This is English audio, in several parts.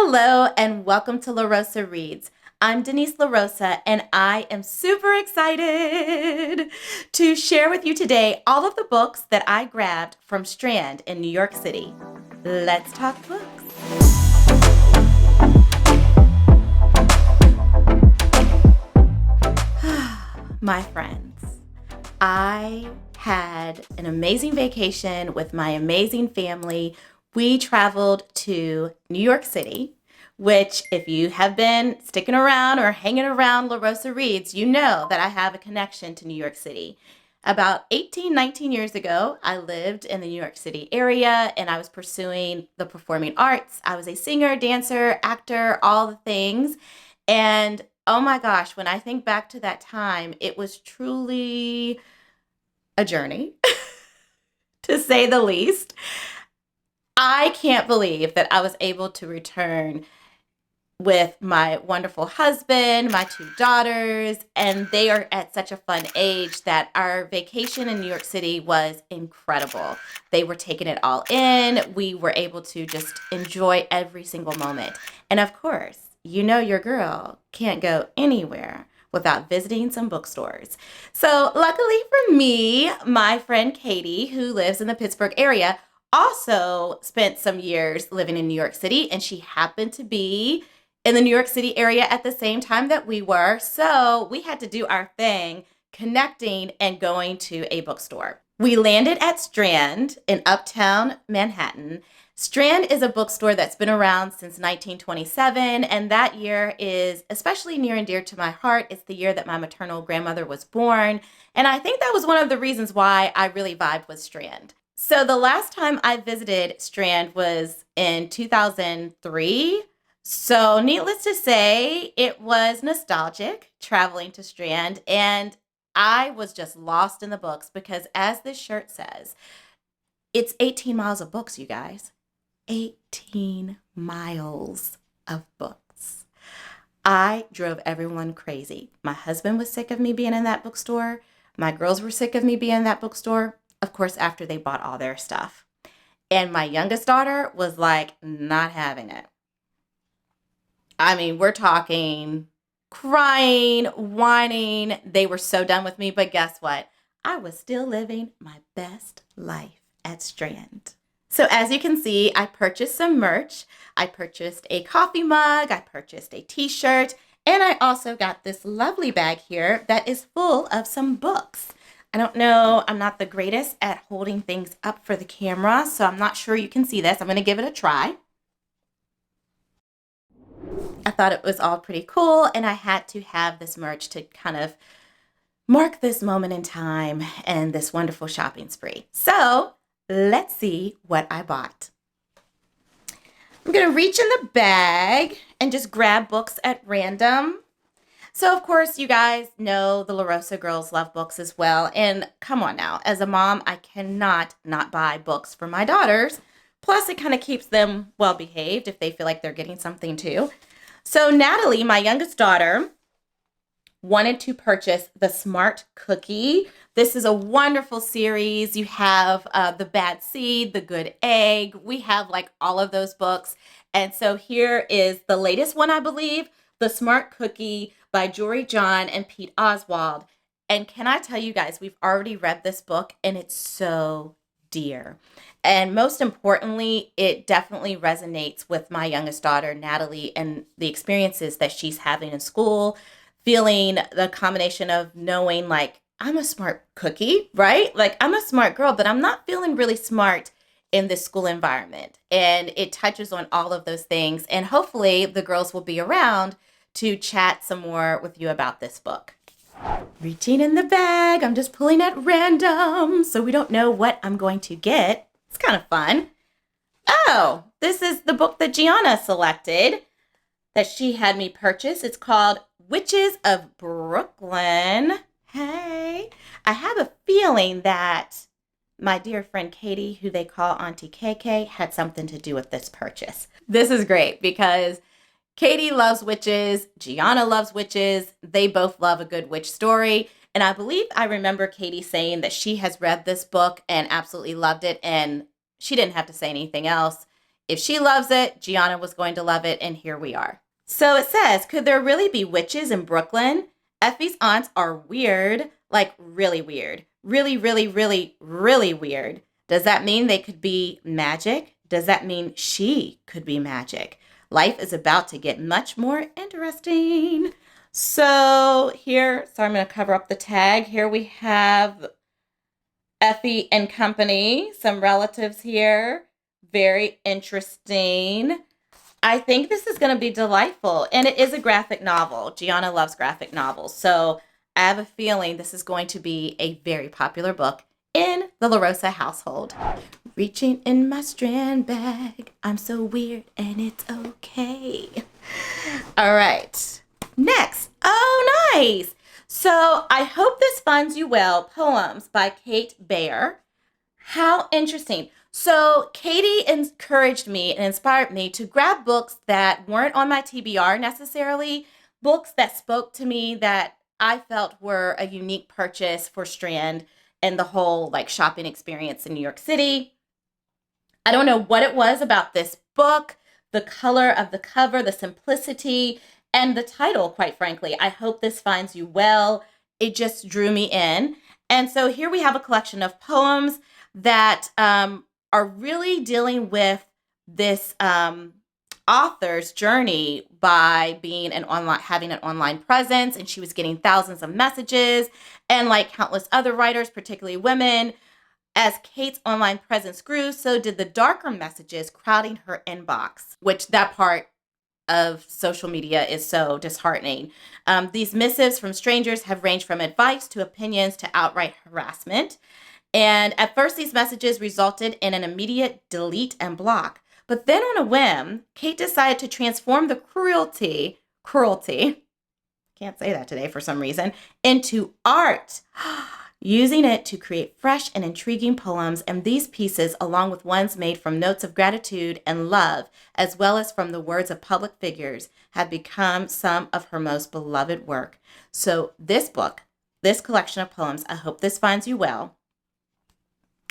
Hello and welcome to La Rosa Reads. I'm Denise La Rosa and I am super excited to share with you today all of the books that I grabbed from Strand in New York City. Let's talk books. My friends, I had an amazing vacation with my amazing family. We traveled to New York City, which if you have been sticking around or hanging around La Rosa Reads, you know that I have a connection to New York City. About 18, 19 years ago, I lived in the New York City area and I was pursuing the performing arts. I was a singer, dancer, actor, all the things. And oh my gosh, when I think back to that time, it was truly a journey, to say the least. I can't believe that I was able to return with my wonderful husband, my two daughters, and they are at such a fun age that our vacation in New York City was incredible. They were taking it all in. We were able to just enjoy every single moment. And of course, you know your girl can't go anywhere without visiting some bookstores. So luckily for me, my friend Katie, who lives in the Pittsburgh area, also spent some years living in New York City, and she happened to be in the New York City area at the same time that we were. So we had to do our thing, connecting and going to a bookstore. We landed at Strand in Uptown Manhattan. Strand is a bookstore that's been around since 1927, and that year is especially near and dear to my heart. It's the year that my maternal grandmother was born, and I think that was one of the reasons why I really vibed with Strand. So the last time I visited Strand was in 2003. So needless to say, it was nostalgic traveling to Strand, and I was just lost in the books because, as this shirt says, it's 18 miles of books, you guys. 18 miles of books. I drove everyone crazy. My husband was sick of me being in that bookstore. My girls were sick of me being in that bookstore, of course, after they bought all their stuff. And my youngest daughter was like, not having it. I mean, we're talking crying, whining. They were so done with me, but guess what? I was still living my best life at Strand. So as you can see, I purchased some merch. I purchased a coffee mug, I purchased a t-shirt, and I also got this lovely bag here that is full of some books. I don't know, I'm not the greatest at holding things up for the camera, so I'm not sure you can see this. I'm going to give it a try. I thought it was all pretty cool, and I had to have this merch to kind of mark this moment in time and this wonderful shopping spree. So let's see what I bought. I'm going to reach in the bag and just grab books at random. So, of course, you guys know the La Rosa girls love books as well. And come on now, as a mom, I cannot not buy books for my daughters. Plus, it kind of keeps them well behaved if they feel like they're getting something too. So Natalie, my youngest daughter, wanted to purchase The Smart Cookie. This is a wonderful series. You have The Bad Seed, The Good Egg. We have like all of those books. And so here is the latest one, I believe, The Smart Cookie by Jory John and Pete Oswald. And can I tell you guys, we've already read this book and it's so dear. And most importantly, it definitely resonates with my youngest daughter, Natalie, and the experiences that she's having in school, feeling the combination of knowing like, I'm a smart cookie, right? Like I'm a smart girl, but I'm not feeling really smart in this school environment. And it touches on all of those things. And hopefully the girls will be around to chat some more with you about this book. Reaching in the bag, I'm just pulling at random, so we don't know what I'm going to get. It's kind of fun. Oh, this is the book that Gianna selected that she had me purchase. It's called Witches of Brooklyn. Hey, I have a feeling that my dear friend Katie, who they call Auntie KK, had something to do with this purchase. This is great because Katie loves witches, Gianna loves witches. They both love a good witch story. And I believe I remember Katie saying that she has read this book and absolutely loved it. And she didn't have to say anything else. if she loves it, Gianna was going to love it, and here we are. So it says, could there really be witches in Brooklyn? Effie's aunts are weird, like really weird. Really, really, really, really weird. Does that mean they could be magic? Does that mean she could be magic? Life is about to get much more interesting. So I'm going to cover up the tag. Here we have Effie and company, some relatives here. Very interesting. I think this is going to be delightful, and it is a graphic novel. Gianna loves graphic novels, so I have a feeling this is going to be a very popular book in the La Rosa household. Reaching in my Strand bag, I'm so weird, and it's okay. All right, next. Oh, nice. So I hope this finds you well. Poems by Kate Baer. How interesting. So Katie encouraged me and inspired me to grab books that weren't on my TBR necessarily, books that spoke to me that I felt were a unique purchase for Strand and the whole like shopping experience in New York City. I don't know what it was about this book, the color of the cover, the simplicity, and the title, quite frankly. I hope this finds you well. It just drew me in. And so here we have a collection of poems that are really dealing with this author's journey by being having an online presence, and she was getting thousands of messages, and like countless other writers, particularly women, as Kate's online presence grew, so did the darker messages crowding her inbox, which that part of social media is so disheartening. These missives from strangers have ranged from advice to opinions to outright harassment. And at first, these messages resulted in an immediate delete and block. But then on a whim, Kate decided to transform the cruelty, can't say that today for some reason, into art, using it to create fresh and intriguing poems. And these pieces, along with ones made from notes of gratitude and love, as well as from the words of public figures, have become some of her most beloved work. So this book, this collection of poems, I hope this finds you well,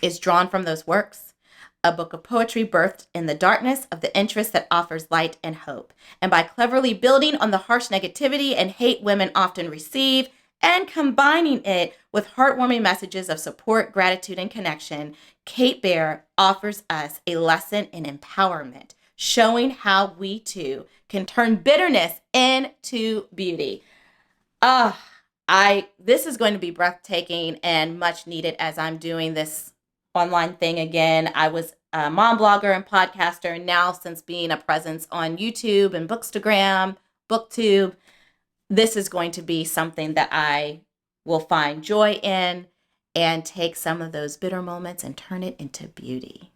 is drawn from those works, a book of poetry birthed in the darkness of the interest that offers light and hope. And by cleverly building on the harsh negativity and hate women often receive and combining it with heartwarming messages of support, gratitude, and connection, Kate Baer offers us a lesson in empowerment, showing how we too can turn bitterness into beauty. This is going to be breathtaking and much needed as I'm doing this online thing again. I was a mom blogger and podcaster, and now since being a presence on YouTube and Bookstagram, BookTube, this is going to be something that I will find joy in and take some of those bitter moments and turn it into beauty.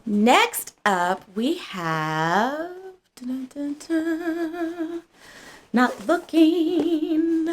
Next up, we have not looking.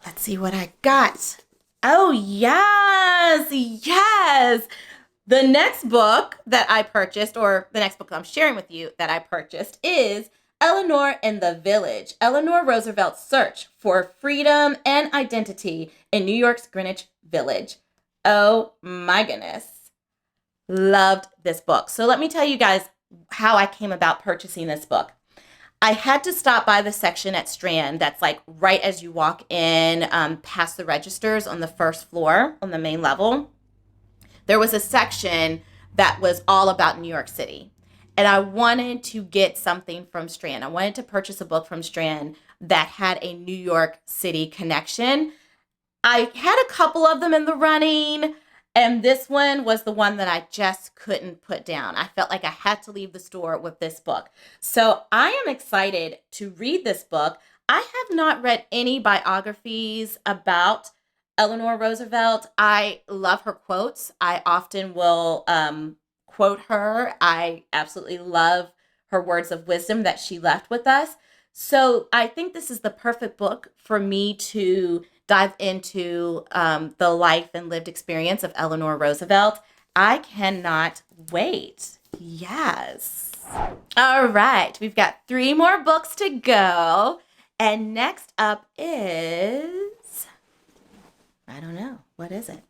Let's see what I got. Oh, yes. The next book that I purchased, or the next book I'm sharing with you that I purchased, is Eleanor in the Village, Eleanor Roosevelt's Search for Freedom and Identity in New York's Greenwich Village. Oh my goodness. Loved this book. So let me tell you guys how I came about purchasing this book. I had to stop by the section at Strand that's like right as you walk in, past the registers on the first floor on the main level. There was a section that was all about New York City. And I wanted to get something from Strand. I wanted to purchase a book from Strand that had a New York City connection. I had a couple of them in the running, and this one was the one that I just couldn't put down. I felt like I had to leave the store with this book. So I am excited to read this book. I have not read any biographies about Eleanor Roosevelt. I love her quotes. I often will quote her. I absolutely love her words of wisdom that she left with us. So I think this is the perfect book for me to dive into the life and lived experience of Eleanor Roosevelt. I cannot wait. Yes. All right. We've got 3 more books to go. And next up is, I don't know. What is it?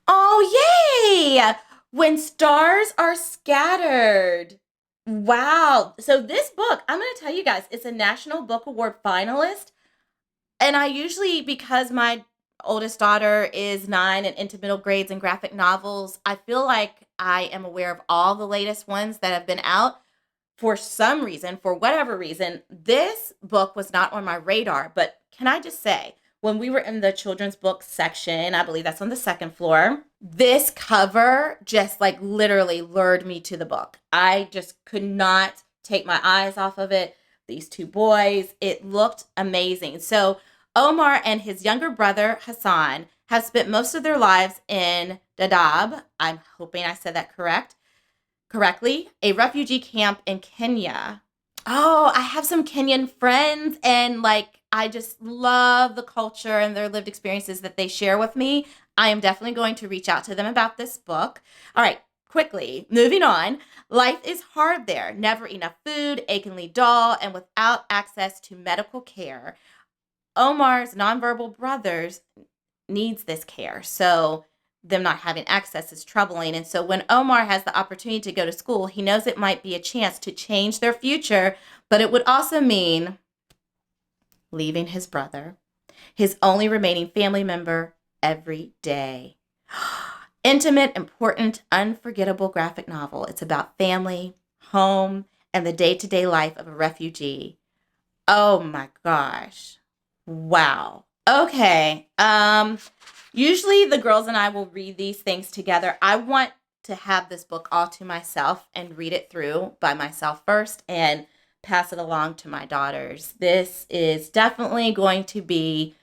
Oh, yay! When Stars Are Scattered. Wow. So this book, I'm going to tell you guys, it's a National Book Award finalist. And I usually, because my oldest daughter is 9 and into middle grades and graphic novels, I feel like I am aware of all the latest ones that have been out. For some reason, for whatever reason, this book was not on my radar. But can I just say, when we were in the children's book section, I believe that's on the second floor, this cover just like literally lured me to the book. I just could not take my eyes off of it. These two boys, it looked amazing. So Omar and his younger brother, Hassan, have spent most of their lives in Dadaab. I'm hoping I said that correctly, a refugee camp in Kenya. Oh, I have some Kenyan friends, and like I just love the culture and their lived experiences that they share with me. I am definitely going to reach out to them about this book. All right, quickly, moving on. Life is hard there. Never enough food, achingly dull, and without access to medical care. Omar's nonverbal brothers needs this care. So them not having access is troubling. And so when Omar has the opportunity to go to school, he knows it might be a chance to change their future, but it would also mean leaving his brother, his only remaining family member, every day. Intimate, important, unforgettable graphic novel. It's about family, home, and the day-to-day life of a refugee. Oh my gosh. Wow. Okay. Usually the girls and I will read these things together. I want to have this book all to myself and read it through by myself first and pass it along to my daughters. This is definitely going to be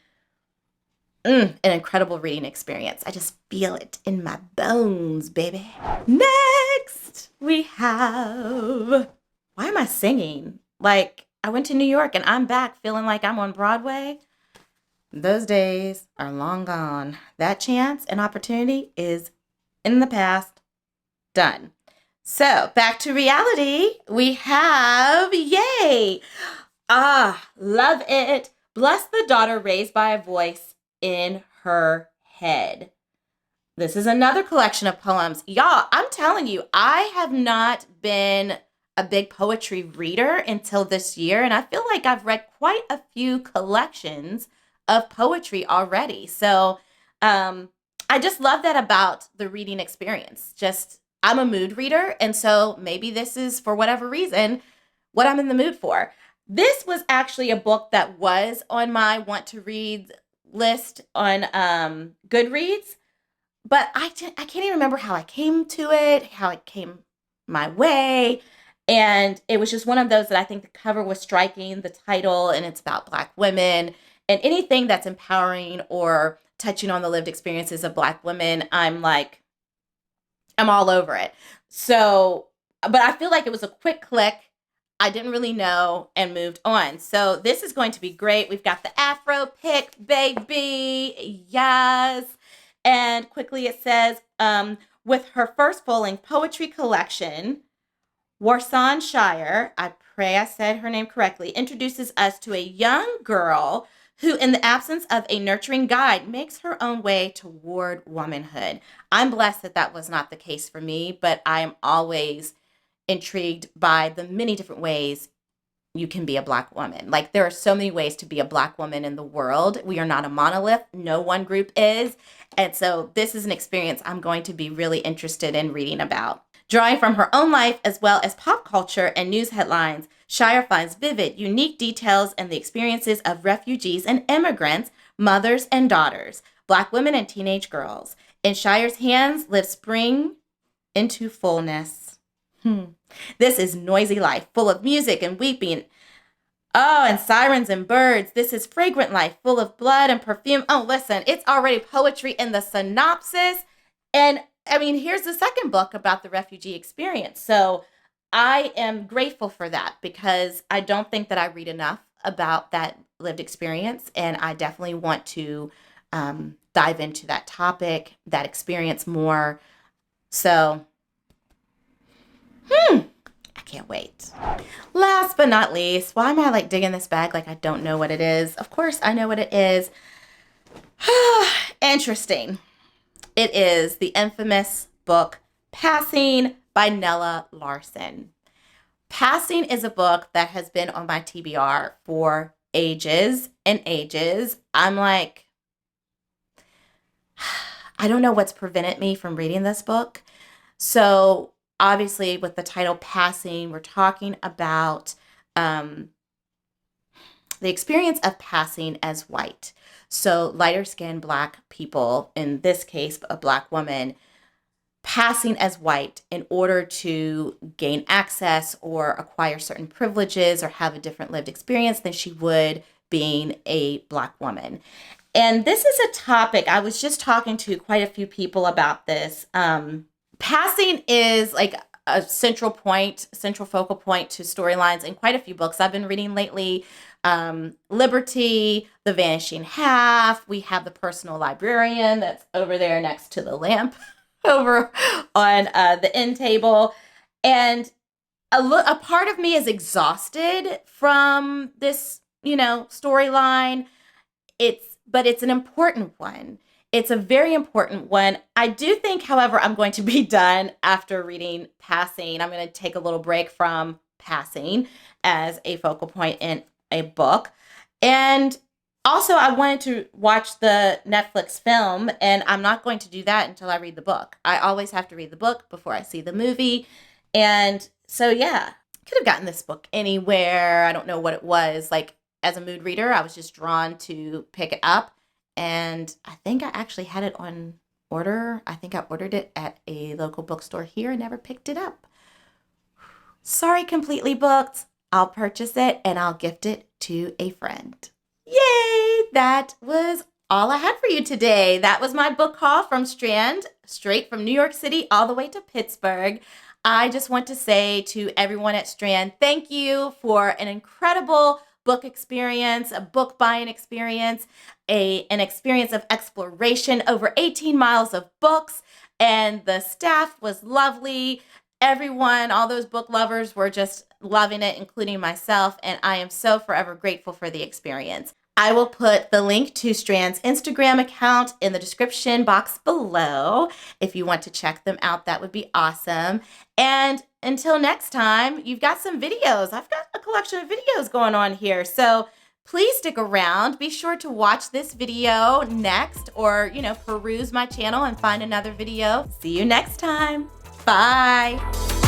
an incredible reading experience. I just feel it in my bones, baby. Next, we have... Why am I singing? Like, I went to New York and I'm back feeling like I'm on Broadway. Those days are long gone. That chance and opportunity is in the past. Done. So back to reality. We have, yay! Love it. Bless the daughter raised by a voice in her head. This is another collection of poems. Y'all, I'm telling you, I have not been a big poetry reader until this year, and I feel like I've read quite a few collections of poetry already. So I just love that about the reading experience. Just, I'm a mood reader, and so maybe this is, for whatever reason, what I'm in the mood for. This was actually a book that was on my want to read list on Goodreads, but I can't even remember how I came to it, how it came my way. And it was just one of those that I think the cover was striking, the title, and it's about Black women. And anything that's empowering or touching on the lived experiences of Black women, I'm all over it. So, but I feel like it was a quick click. I didn't really know and moved on. So this is going to be great. We've got the Afro pick, baby. Yes. And quickly it says, with her first full-length poetry collection, Warsan Shire, I pray I said her name correctly, introduces us to a young girl who, in the absence of a nurturing guide, makes her own way toward womanhood. I'm blessed that that was not the case for me, but I am always intrigued by the many different ways you can be a Black woman. Like, there are so many ways to be a Black woman in the world. We are not a monolith. No one group is. And so this is an experience I'm going to be really interested in reading about. Drawing from her own life as well as pop culture and news headlines, Shire finds vivid, unique details in the experiences of refugees and immigrants, mothers and daughters, Black women and teenage girls. In Shire's hands live spring into fullness. This is noisy life, full of music and weeping. Oh, and sirens and birds. This is fragrant life, full of blood and perfume. Oh, listen, it's already poetry in the synopsis. And I mean, here's the second book about the refugee experience. So I am grateful for that because I don't think that I read enough about that lived experience. And I definitely want to dive into that topic, that experience more. So, I can't wait. Last but not least, why am I like digging this bag like I don't know what it is? Of course I know what it is. Interesting. It is the infamous book Passing by Nella Larson. Passing is a book that has been on my TBR for ages and ages. I'm like, I don't know what's prevented me from reading this book. So, obviously, with the title Passing, we're talking about um, the experience of passing as white. So, lighter skinned Black people, in this case, a Black woman, passing as white in order to gain access or acquire certain privileges or have a different lived experience than she would being a Black woman. And this is a topic, I was just talking to quite a few people about this. Passing is like a central focal point to storylines in quite a few books I've been reading lately. Liberty, The Vanishing Half. We have The Personal Librarian that's over there next to the lamp over on the end table. And a part of me is exhausted from this, storyline. But it's an important one. It's a very important one. I do think, however, I'm going to be done after reading Passing. I'm going to take a little break from Passing as a focal point in a book. And also, I wanted to watch the Netflix film, and I'm not going to do that until I read the book. I always have to read the book before I see the movie. And so, yeah, could have gotten this book anywhere. I don't know what it was. Like, as a mood reader, I was just drawn to pick it up. And I think I actually had it on order. I think I ordered it at a local bookstore here and never picked it up. Sorry, completely booked. I'll purchase it and I'll gift it to a friend. Yay! That was all I had for you today. That was my book haul from Strand, straight from New York City all the way to Pittsburgh. I just want to say to everyone at Strand, thank you for an incredible book experience, a book buying experience, an experience of exploration, over 18 miles of books, and the staff was lovely. Everyone, all those book lovers were just loving it, including myself, and I am so forever grateful for the experience. I will put the link to Strand's Instagram account in the description box below. If you want to check them out, that would be awesome. And until next time, you've got some videos. I've got a collection of videos going on here. So please stick around. Be sure to watch this video next or, peruse my channel and find another video. See you next time. Bye.